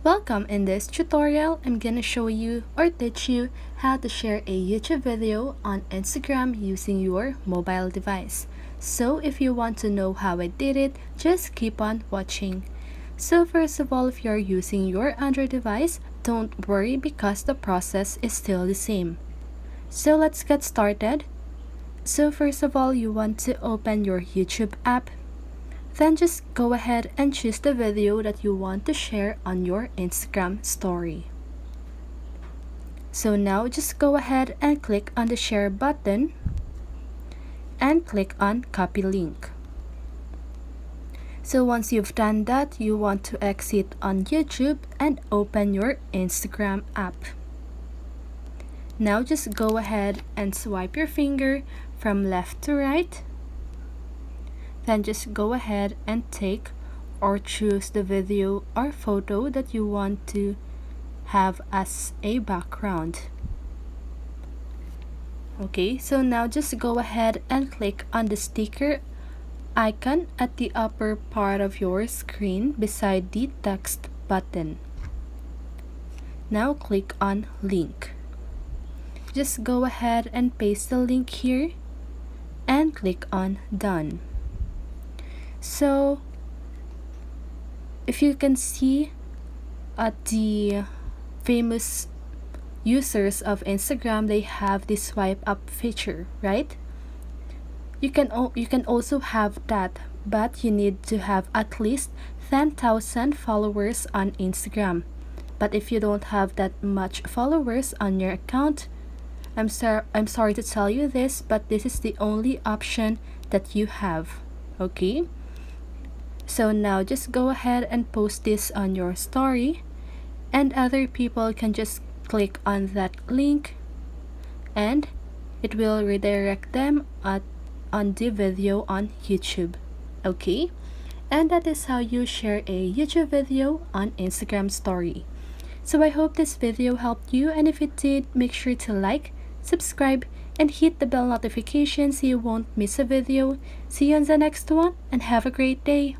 Welcome. In this tutorial, I'm gonna show you or teach you how to share a YouTube video on Instagram using your mobile device. So if you want to know how I did it, just keep on watching. So first of all, if you're using your Android device, don't worry because the process is still the same. So let's get started. So first of all, you want to open your YouTube app. Then just go ahead and choose the video that you want to share on your Instagram story. So now just go ahead and click on the share button and click on copy link. So once you've done that, you want to exit on YouTube and open your Instagram app. Now just go ahead and swipe your finger from left to right. Then just go ahead and take or choose the video or photo that you want to have as a background. Okay, so now just go ahead and click on the sticker icon at the upper part of your screen beside the text button. Now click on link. Just go ahead and paste the link here and click on done. So if you can see the famous users of Instagram, they have the swipe up feature, right? You can also have that, but you need to have at least 10,000 followers on Instagram. But if you don't have that much followers on your account, I'm sorry to tell you this, but this is the only option that you have. Okay? So now just go ahead and post this on your story, and other people can just click on that link and it will redirect them on the video on YouTube. Okay? And that is how you share a YouTube video on Instagram story. So I hope this video helped you, and if it did, make sure to like, subscribe, and hit the bell notification so you won't miss a video. See you on the next one, and have a great day.